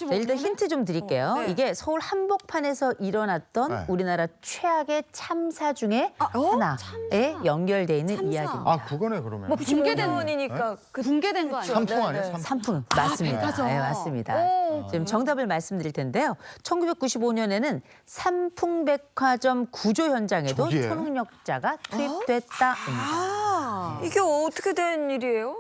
네, 일단 힌트 좀 드릴게요. 네. 이게 서울 한복판에서 일어났던 네. 우리나라 최악의 참사 중에 하나에 참사. 연결돼 있는 참사. 이야기입니다. 아, 그거네 그러면. 뭐 붕괴된이니까 붕괴된 거 아니에요? 삼풍 아니에요? 네, 네. 산풍 맞습니다. 백화점. 네, 맞습니다. 오. 지금 정답을 말씀드릴 텐데요. 1995년에는 삼풍백화점 구조 현장에도 저기에? 초능력자가 투입됐다입니다. 이게 어떻게 된 일이에요?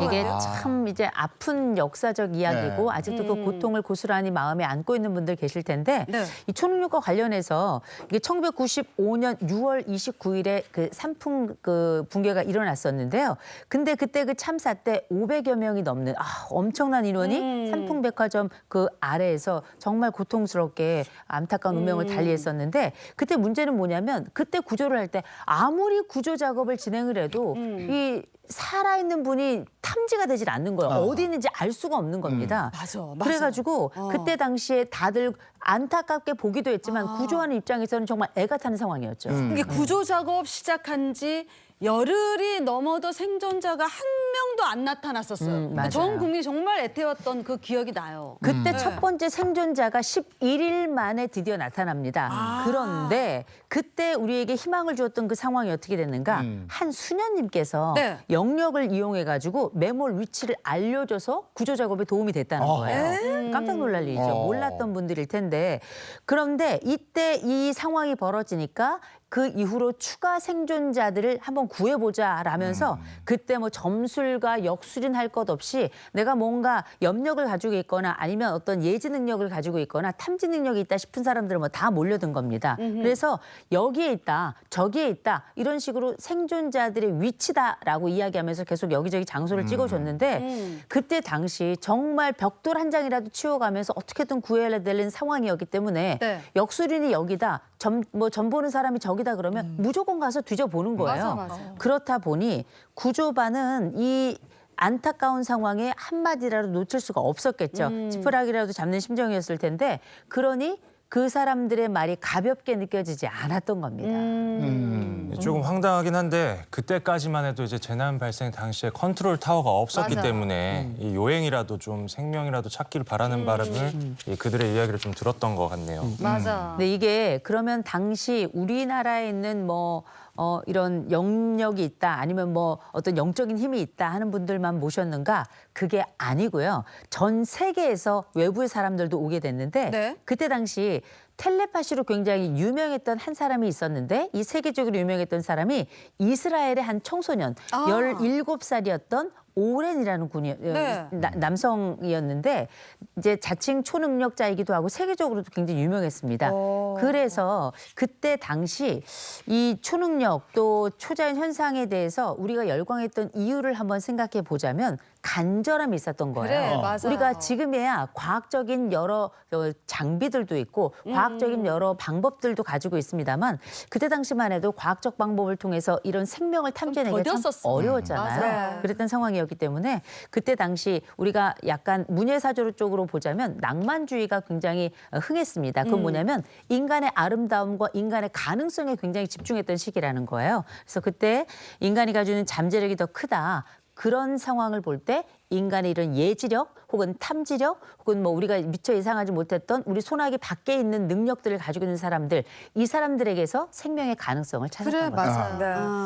이게 참 이제 아픈 역사적 이야기고 네. 아직도 그 고통을 고스란히 마음에 안고 있는 분들 계실 텐데 네. 이 초능력과 관련해서 이게 1995년 6월 29일에 그 산풍 그 붕괴가 일어났었는데요. 근데 그때 그 참사 때 500여 명이 넘는 엄청난 인원이 산풍백화점 그 아래에서 정말 고통스럽게 안타까운 운명을 달리했었는데 그때 문제는 뭐냐면 그때 구조를 할 때 아무리 구조 작업을 진행을 해도 이 살아있는 분이 탐지가 되질 않는 거예요. 어디 있는지 알 수가 없는 겁니다. 맞아. 그래가지고 그때 당시에 다들 안타깝게 보기도 했지만 구조하는 입장에서는 정말 애가 타는 상황이었죠. 이게 구조 작업 시작한 지 열흘이 넘어도 생존자가 한 명도 안 나타났었어요. 그러니까 전 맞아요. 국민이 정말 애태웠던 그 기억이 나요. 그때 첫 번째 생존자가 11일 만에 드디어 나타납니다. 그런데 그때 우리에게 희망을 주었던 그 상황이 어떻게 됐는가? 한 수녀님께서 네. 영역을 이용해가지고 매몰 위치를 알려줘서 구조 작업에 도움이 됐다는 거예요. 깜짝 놀랄 일이죠. 몰랐던 분들일 텐데. 그런데 이때 이 상황이 벌어지니까 그 이후로 추가 생존자들을 한번 구해보자라면서 그때 뭐 점술과 역술인 할 것 없이 내가 뭔가 염력을 가지고 있거나 아니면 어떤 예지 능력을 가지고 있거나 탐지 능력이 있다 싶은 사람들은 뭐 다 몰려든 겁니다. 그래서 여기에 있다, 저기에 있다 이런 식으로 생존자들의 위치다라고 이야기하면서 계속 여기저기 장소를 찍어줬는데 그때 당시 정말 벽돌 한 장이라도 치워가면서 어떻게든 구해야 되는 상황이었기 때문에 네. 역술인이 여기다, 점 보는 사람이 저기다 그러면 무조건 가서 뒤져보는 거예요. 맞아. 그렇다 보니 구조반은 이 안타까운 상황에 한마디라도 놓칠 수가 없었겠죠. 지푸라기라도 잡는 심정이었을 텐데 그러니 그 사람들의 말이 가볍게 느껴지지 않았던 겁니다. 조금 황당하긴 한데 그때까지만 해도 이제 재난 발생 당시에 컨트롤 타워가 없었기 맞아. 때문에 이 요행이라도 좀 생명이라도 찾기를 바라는 바람을 이 그들의 이야기를 좀 들었던 것 같네요. 맞아. 근데 이게 그러면 당시 우리나라에 있는 이런 영역이 있다 아니면 뭐 어떤 영적인 힘이 있다 하는 분들만 모셨는가? 그게 아니고요. 전 세계에서 외부의 사람들도 오게 됐는데 네. 그때 당시 텔레파시로 굉장히 유명했던 한 사람이 있었는데 이 세계적으로 유명했던 사람이 이스라엘의 한 청소년 17살이었던 오렌이라는 네. 남성이었는데 이제 자칭 초능력자이기도 하고 세계적으로도 굉장히 유명했습니다. 그래서 그때 당시 이 초능력 또 초자연 현상에 대해서 우리가 열광했던 이유를 한번 생각해 보자면 간절함이 있었던 거예요. 그래, 맞아. 우리가 지금에야 과학적인 여러 장비들도 있고 과학적인 여러 방법들도 가지고 있습니다만 그때 당시만 해도 과학적 방법을 통해서 이런 생명을 탐지하는 게 참 더뎠었어. 어려웠잖아요. 맞아요. 그랬던 상황이었기 때문에 그때 당시 우리가 약간 문예사조 쪽으로 보자면 낭만주의가 굉장히 흥했습니다. 그건 뭐냐면 인간의 아름다움과 인간의 가능성에 굉장히 집중했던 시기라는 거예요. 그래서 그때 인간이 가지고 있는 잠재력이 더 크다. 그런 상황을 볼 때 인간의 이런 예지력 혹은 탐지력 혹은 뭐 우리가 미처 예상하지 못했던 우리 손아귀 밖에 있는 능력들을 가지고 있는 사람들 이 사람들에게서 생명의 가능성을 찾았던 그래, 거죠. 맞아요.